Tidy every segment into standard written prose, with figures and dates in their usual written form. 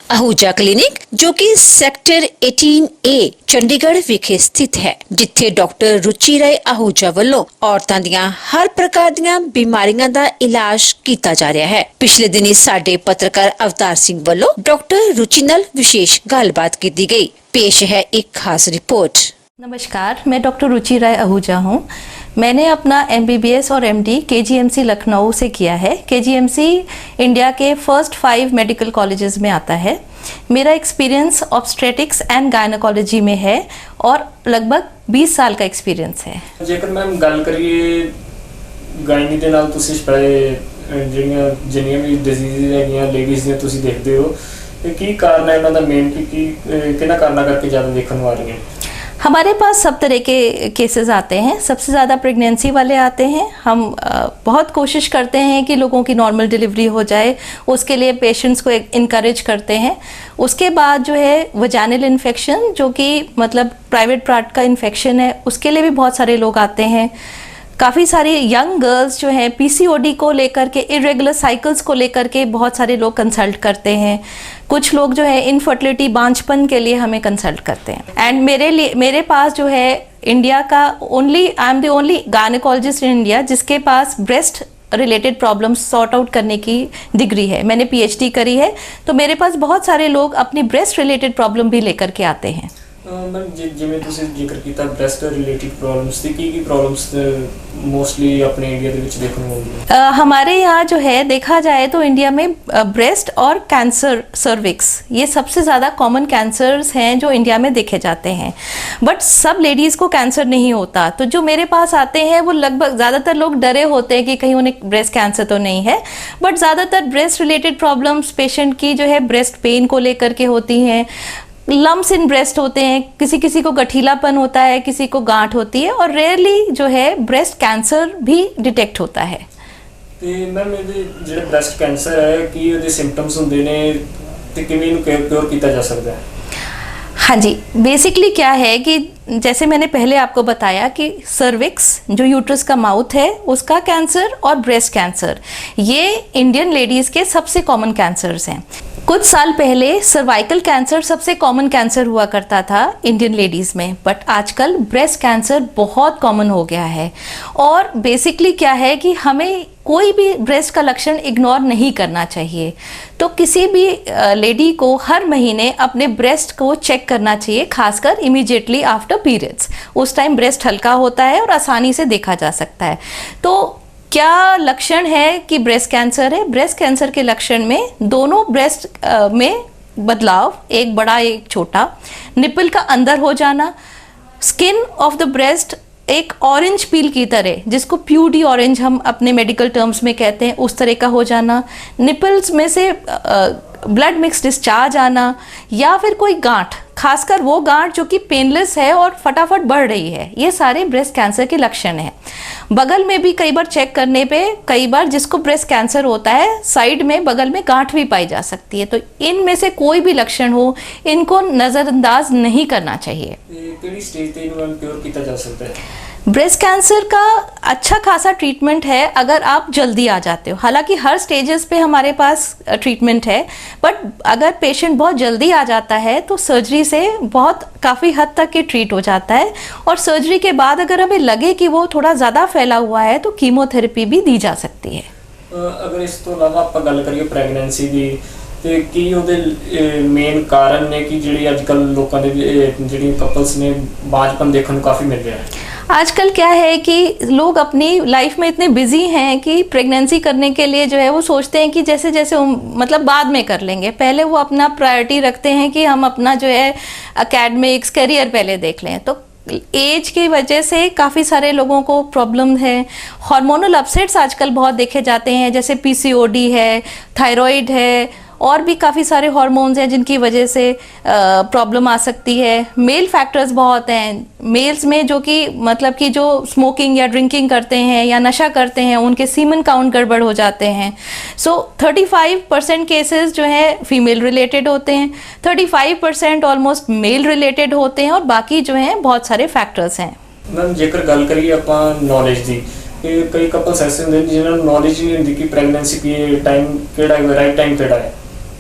Ahuja clinic जो कि sector 18A Chandigarh विखे स्थित है, जिथे डॉक्टर रुचि राय आहूजा ਵੱਲੋਂ औरतां ਦੀਆਂ हर प्रकार ਦੀਆਂ बीमारियां ਦਾ इलाज ਕੀਤਾ जा रहा है। पिछले दिनी साडे पत्रकार अवतार सिंह ਵੱਲੋਂ डॉक्टर रुचि नाल विशेष गलबात की गई। पेश है एक खास रिपोर्ट। नमस्कार, मैं डॉक्टर रुचि राय आहूजा हूँ। मैंने अपना MBBS और MD KGMC लखनऊ से किया है। KGMC इंडिया के फर्स्ट 5 मेडिकल कॉलेजेस में आता है। मेरा एक्सपीरियंस ऑब्स्टेट्रिक्स एंड गायनोकोलॉजी में है और लगभग 20 साल का एक्सपीरियंस है। जेकर मैम गल करिए गायनी दे नाल तुसीं पहले जिन्नियां भी डिजीज़ हैगियां लेडीज़ ਦੀਆਂ ਤੁਸੀਂ देखते हो कि की कारण है उन्हां दा मेन की किन्हां कारणा करके ज़्यादा देखने ਨੂੰ आ रही हैं? हमारे पास सब तरह के केसेस आते हैं। सबसे ज़्यादा प्रेगनेंसी वाले आते हैं। हम बहुत कोशिश करते हैं कि लोगों की नॉर्मल डिलीवरी हो जाए, उसके लिए पेशेंट्स को इनकरेज करते हैं। उसके बाद जो है वजाइनल इन्फेक्शन, जो कि मतलब प्राइवेट पार्ट का इन्फेक्शन है, उसके लिए भी बहुत सारे लोग आते हैं। काफ़ी सारी यंग गर्ल्स जो हैं PCOD को लेकर के, इरेगुलर साइकिल्स को लेकर के बहुत सारे लोग कंसल्ट करते हैं। कुछ लोग जो है इनफर्टिलिटी, बांझपन के लिए हमें कंसल्ट करते हैं। एंड मेरे पास जो है इंडिया का I am the only gynaecologist in India जिसके पास breast related problems sort out करने की डिग्री है। मैंने PhD करी है, तो मेरे पास बहुत सारे लोग अपनी ब्रेस्ट रिलेटेड प्रॉब्लम भी लेकर के आते हैं। मैम जिवें तुसीं जिक्र कीता ब्रेस्ट रिलेटेड प्रॉब्लम्स दी की प्रॉब्लम्स मोस्टली अपने इंडिया दे विच देखने को मिलती है? हमारे यहाँ जो है देखा जाए तो इंडिया में ब्रेस्ट और कैंसर, सर्विक्स, ये सबसे ज़्यादा कॉमन कैंसर्स हैं जो इंडिया में देखे जाते हैं। बट सब लेडीज़ को कैंसर नहीं होता। तो जो मेरे पास आते हैं वो लगभग ज़्यादातर लोग डरे होते हैं कि कहीं उन्हें ब्रेस्ट कैंसर तो नहीं है, बट ज़्यादातर ब्रेस्ट रिलेटेड प्रॉब्लम्स पेशेंट की जो है ब्रेस्ट पेन को लेकर के होती हैं। लम्स इन ब्रेस्ट होते हैं, किसी को गठीलापन होता है, किसी को गांठ होती है, और रेयरली जो है ब्रेस्ट कैंसर भी डिटेक्ट होता है। ਤੇ ਮੈਮ ਇਹਦੇ ਜਿਹੜਾ ਬ੍ਰੈਸਟ ਕੈਂਸਰ ਹੈ ਕੀ ਉਹਦੇ ਸਿੰਪਟਮਸ ਹੁੰਦੇ ਨੇ ਤੇ ਕਿਵੇਂ ਇਹਨੂੰ ਕਿਉਰ ਕੀਤਾ ਜਾ ਸਕਦਾ ਹੈ? हाँ जी, बेसिकली क्या है कि जैसे मैंने पहले आपको बताया कि सर्विक्स जो यूट्रस का माउथ है उसका कैंसर और ब्रेस्ट कैंसर, ये इंडियन लेडीज़ के सबसे कॉमन कैंसर्स हैं। कुछ साल पहले सर्वाइकल कैंसर सबसे कॉमन कैंसर हुआ करता था इंडियन लेडीज़ में, बट आजकल ब्रेस्ट कैंसर बहुत कॉमन हो गया है। और बेसिकली क्या है कि हमें कोई भी ब्रेस्ट का लक्षण इग्नोर नहीं करना चाहिए। तो किसी भी लेडी को हर महीने अपने ब्रेस्ट को चेक करना चाहिए, खासकर इमीडिएटली आफ्टर पीरियड्स। उस टाइम ब्रेस्ट हल्का होता है और आसानी से देखा जा सकता है। तो क्या लक्षण है कि ब्रेस्ट कैंसर है? ब्रेस्ट कैंसर के लक्षण में दोनों ब्रेस्ट में बदलाव, एक बड़ा एक छोटा, निपल का अंदर हो जाना, स्किन ऑफ द ब्रेस्ट एक ऑरेंज पील की तरह, जिसको प्यूडी ऑरेंज हम अपने मेडिकल टर्म्स में कहते हैं, उस तरह का हो जाना, निपल्स में से ब्लड मिक्स डिस्चार्ज आना, या फिर कोई गांठ, खासकर वो गांठ जो कि पेनलेस है और फटाफट बढ़ रही है, ये सारे ब्रेस्ट कैंसर के लक्षण हैं। बगल में भी कई बार चेक करने पे कई बार जिसको ब्रेस्ट कैंसर होता है साइड में बगल में गांठ भी पाई जा सकती है। तो इनमें से कोई भी लक्षण हो, इनको नज़रअंदाज नहीं करना चाहिए। केड़ी स्टेज ते इन्हू क्योर किया जा सकता है? ब्रेस्ट कैंसर का अच्छा खासा ट्रीटमेंट है अगर आप जल्दी आ जाते हो। हालांकि हर स्टेजेस पे हमारे पास ट्रीटमेंट है, बट अगर पेशेंट बहुत जल्दी आ जाता है तो सर्जरी से बहुत काफ़ी हद तक के ट्रीट हो जाता है। और सर्जरी के बाद अगर हमें लगे कि वो थोड़ा ज़्यादा फैला हुआ है तो कीमोथेरेपी भी दी जा सकती है। अगर इस तो अलावा आप गल करिए प्रेगनेंसी की, ਤੇ ਕੀ ਉਹਦੇ ਮੇਨ ਕਾਰਨ ਨੇ ਕਿ ਜਿਹੜੀ ਅੱਜਕੱਲ ਲੋਕਾਂ ਦੇ ਜਿਹੜੀ ਕਪਲਸ ਨੇ ਬਾਂਝਪਨ ਦੇਖਣ ਨੂੰ ਕਾਫੀ ਮਿਲ ਰਿਹਾ है? आजकल क्या है कि लोग अपनी लाइफ में इतने बिजी हैं कि प्रेगनेंसी करने के लिए जो है वो सोचते हैं कि जैसे जैसे मतलब बाद में कर लेंगे। पहले वो अपना प्रायोरिटी रखते हैं कि हम अपना जो है एकेडमिक्स, करियर पहले देख लें। तो एज की वजह से काफ़ी सारे लोगों को प्रॉब्लम है। हार्मोनल अपसेट्स आजकल बहुत देखे जाते हैं, जैसे PCOD है, थायराइड है, और भी काफ़ी सारे हार्मोन्स हैं जिनकी वजह से प्रॉब्लम आ सकती है। मेल फैक्टर्स बहुत हैं मेल्स में, जो कि मतलब कि जो स्मोकिंग या ड्रिंकिंग करते हैं या नशा करते हैं उनके सीमन काउंट गड़बड़ हो जाते हैं। सो 35% केसेस जो हैं फीमेल रिलेटेड होते हैं, 35% ऑलमोस्ट मेल रिलेटेड होते हैं, और बाकी जो हैं बहुत सारे फैक्टर्स हैं। मैम जेकर गल करिए ਆਪਾਂ नॉलेज की, कई कपल्स ऐसे होंगे जिन्होंने नॉलेज नहीं होती कि प्रेगनेंसी की टाइम केड़ा है, राइट टाइम केड़ा है,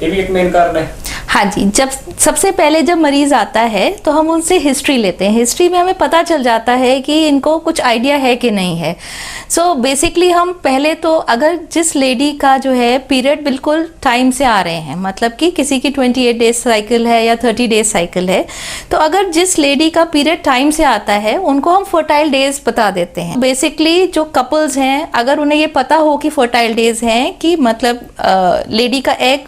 ये भी एक मेन कारण है। हाँ जी, जब सबसे पहले जब मरीज आता है तो हम उनसे हिस्ट्री लेते हैं। हिस्ट्री में हमें पता चल जाता है कि इनको कुछ आइडिया है कि नहीं है। सो बेसिकली हम पहले तो अगर जिस लेडी का जो है पीरियड बिल्कुल टाइम से आ रहे हैं, मतलब कि किसी की 28 डेज साइकिल है या 30 डेज साइकिल है, तो अगर जिस लेडी का पीरियड टाइम से आता है उनको हम फर्टाइल डेज बता देते हैं। बेसिकली जो कपल्स हैं, अगर उन्हें ये पता हो कि फर्टाइल डेज हैं, कि मतलब लेडी का एग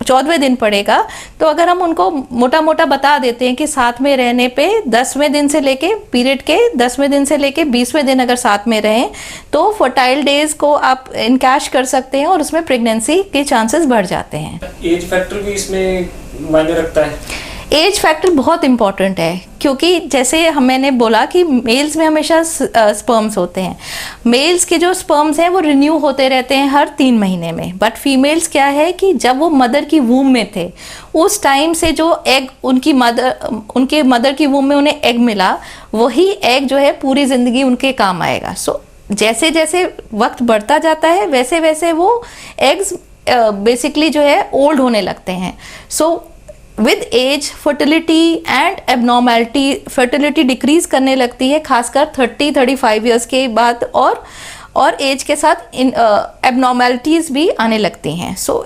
14वें दिन पड़ेगा, तो अगर हम उनको मोटा मोटा बता देते हैं कि साथ में रहने पे 10वें दिन से लेके पीरियड के 10वें दिन से लेके 20वें दिन अगर साथ में रहें तो फर्टाइल डेज को आप इनकैश कर सकते हैं और उसमें प्रेगनेंसी के चांसेस बढ़ जाते हैं। एज फैक्टर भी इसमें मायने रखता है? एज फैक्टर बहुत इंपॉर्टेंट है, क्योंकि जैसे मैंने बोला कि मेल्स में हमेशा स्पर्म्स होते हैं। मेल्स के जो स्पर्म्स हैं वो रिन्यू होते रहते हैं हर 3 महीने में, बट फीमेल्स क्या है कि जब वो मदर की वूम में थे उस टाइम से जो एग उनके मदर की वूम में उन्हें एग मिला, वही एग जो है पूरी ज़िंदगी उनके काम आएगा। सो जैसे जैसे वक्त बढ़ता जाता है वैसे वैसे वो एग्स बेसिकली जो है ओल्ड होने लगते हैं। So with age fertility and abnormality, fertility decrease करने लगती है खासकर 30-35 ईयर्स के बाद, और एज के साथ एबनॉर्मैलिटीज़ भी आने लगती हैं। सो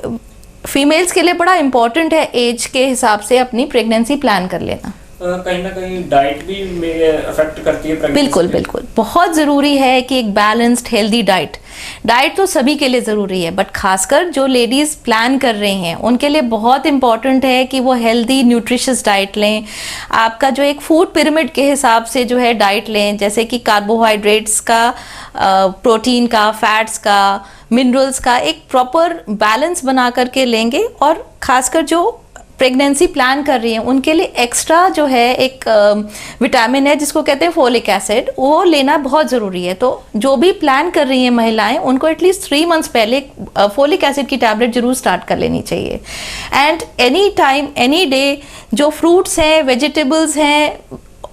फीमेल्स के लिए बड़ा इंपॉर्टेंट है एज के हिसाब से अपनी प्रेगनेंसी प्लान कर लेना। कहीं ना कहीं डाइट भी अफेक्ट करती है प्रेगनेंसी? बिल्कुल बिल्कुल, बहुत ज़रूरी है कि एक बैलेंस्ड हेल्दी डाइट तो सभी के लिए ज़रूरी है, बट खासकर जो लेडीज़ प्लान कर रही हैं उनके लिए बहुत इंपॉर्टेंट है कि वो हेल्दी न्यूट्रिशियस डाइट लें। आपका जो एक फूड पिरामिड के हिसाब से जो है डाइट लें, जैसे कि कार्बोहाइड्रेट्स का, प्रोटीन का, फैट्स का, मिनरल्स का एक प्रॉपर बैलेंस बना करके लेंगे। और खासकर जो प्रेगनेंसी प्लान कर रही हैं उनके लिए एक्स्ट्रा जो है एक विटामिन है जिसको कहते हैं फोलिक एसिड, वो लेना बहुत ज़रूरी है। तो जो भी प्लान कर रही हैं महिलाएं, उनको एटलीस्ट 3 मंथ्स पहले फोलिक एसिड की टैबलेट जरूर स्टार्ट कर लेनी चाहिए। And any time any day जो फ्रूट्स हैं, वेजिटेबल्स हैं,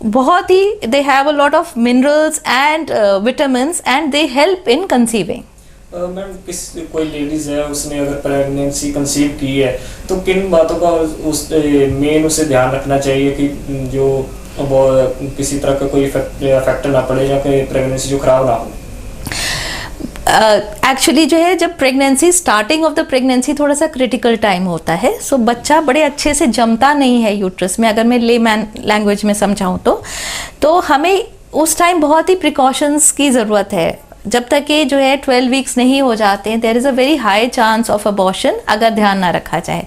बहुत ही they have a lot of minerals and vitamins and they help in conceiving. Ma'am कोई लेडीज है, उसने अगर प्रेगनेंसी कंसीव की है तो किन बातों का उसे ध्यान रखना चाहिए कि जो वो किसी तरह का कोई फैक्टर ना पड़े या कोई प्रेगनेंसी जो खराब ना हो? एक्चुअली जो है जब pregnancy, starting of the pregnancy थोड़ा सा क्रिटिकल टाइम होता है। सो बच्चा बड़े अच्छे से जमता नहीं है यूट्रस में, अगर मैं लेमैन लैंग्वेज में समझाऊँ तो हमें उस टाइम बहुत ही प्रिकॉशंस की ज़रूरत है। जब तक ये जो है 12 वीक्स नहीं हो जाते हैं, there is a very high chance of abortion अगर ध्यान ना रखा जाए।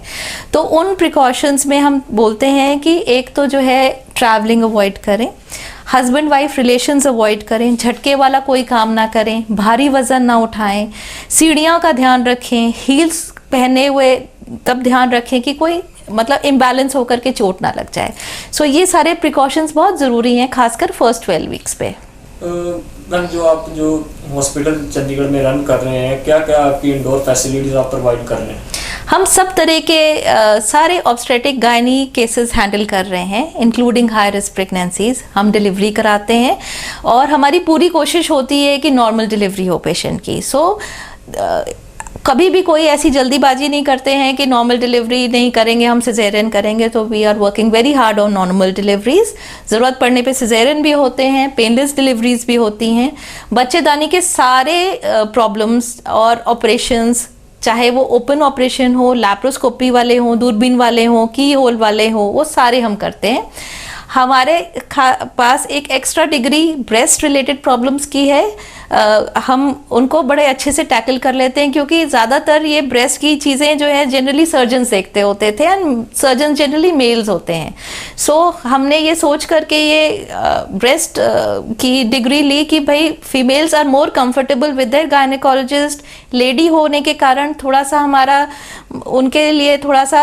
तो उन प्रिकॉशंस में हम बोलते हैं कि एक तो जो है ट्रैवलिंग अवॉइड करें, हस्बैंड वाइफ रिलेशंस अवॉइड करें, झटके वाला कोई काम ना करें, भारी वज़न ना उठाएं, सीढ़ियों का ध्यान रखें, हील्स पहने हुए तब ध्यान रखें कि कोई मतलब इम्बैलेंस होकर के चोट ना लग जाए। सो ये सारे प्रिकॉशंस बहुत ज़रूरी हैं, खासकर फर्स्ट 12 वीक्स पे। मैम जो हॉस्पिटल चंडीगढ़ में रन कर रहे हैं, क्या क्या आपकी इंडोर फैसिलिटीज आप प्रोवाइड कर रहे हैं? हम सब तरह के सारे ऑब्स्टेटिक गायनी केसेस हैंडल कर रहे हैं, इंक्लूडिंग हाई रिस्क प्रेगनेंसीज। हम डिलीवरी कराते हैं और हमारी पूरी कोशिश होती है कि नॉर्मल डिलीवरी हो पेशेंट की। सो कभी भी कोई ऐसी जल्दीबाजी नहीं करते हैं कि नॉर्मल डिलीवरी नहीं करेंगे, हम सिजेरियन करेंगे। तो we are working very hard on normal deliveries. ज़रूरत पड़ने पे सिजेरियन भी होते हैं, पेनलेस डिलीवरीज भी होती हैं। बच्चेदानी के सारे प्रॉब्लम्स और ऑपरेशंस, चाहे वो ओपन ऑपरेशन हो, लैप्रोस्कोपी वाले हों, दूरबीन वाले हों, की होल वाले हों, वो सारे हम करते हैं। हमारे पास एक extra degree breast related problems की है, हम उनको बड़े अच्छे से टैकल कर लेते हैं, क्योंकि ज़्यादातर ये ब्रेस्ट की चीज़ें जो है जनरली सर्जन देखते होते थे एंड सर्जन जनरली मेल्स होते हैं। सो हमने ये सोच करके ये ब्रेस्ट की डिग्री ली कि भाई females are more comfortable with their gynaecologist. Lady होने के कारण थोड़ा सा हमारा उनके लिए थोड़ा सा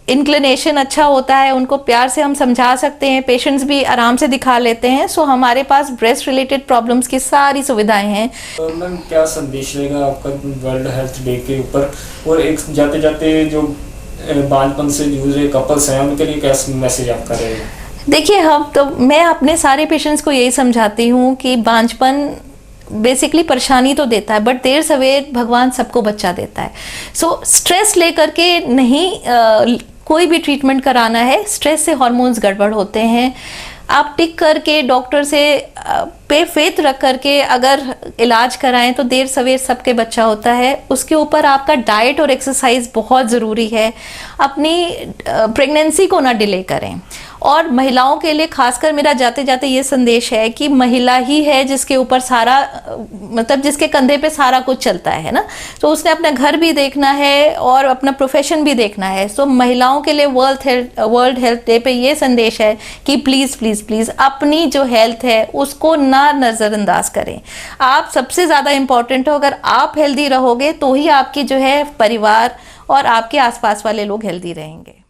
इंक्लिनेशन अच्छा होता है, उनको प्यार से हम समझा सकते हैं, पेशेंट्स भी आराम से दिखा लेते हैं। सो हमारे पास ब्रेस्ट रिलेटेड प्रॉब्लम्स की सारी सुविधाएं हैं। मैम क्या संदेश रहेगा आपका वर्ल्ड हेल्थ डे के ऊपर, और एक जाते जाते जो बांझपन से जूझ रहे कपल्स हैं उनके लिए क्या मैसेज आपका रहेगा? देखिए, मैं अपने सारे पेशेंट्स को यही समझाती हूँ कि बांझपन बेसिकली परेशानी तो देता है, बट देर सवेर भगवान सबको बच्चा देता है। सो स्ट्रेस लेकर के नहीं कोई भी ट्रीटमेंट कराना है, स्ट्रेस से हार्मोन्स गड़बड़ होते हैं। आप टिक करके डॉक्टर से पे फेथ रख करके अगर इलाज कराएं तो देर सवेर सबके बच्चा होता है। उसके ऊपर आपका डाइट और एक्सरसाइज बहुत ज़रूरी है। अपनी प्रेगनेंसी को ना डिले करें। और महिलाओं के लिए खासकर मेरा जाते जाते ये संदेश है कि महिला ही है जिसके ऊपर सारा मतलब जिसके कंधे पे सारा कुछ चलता है ना, तो उसने अपना घर भी देखना है और अपना प्रोफेशन भी देखना है। सो महिलाओं के लिए वर्ल्ड हेल्थ डे पे ये संदेश है कि प्लीज़ प्लीज़ प्लीज़ अपनी जो हेल्थ है उसको ना नज़रअंदाज करें। आप सबसे ज़्यादा इम्पॉर्टेंट हो। अगर आप हेल्दी रहोगे तो ही आपकी जो है परिवार और आपके आसपास वाले लोग हेल्दी रहेंगे।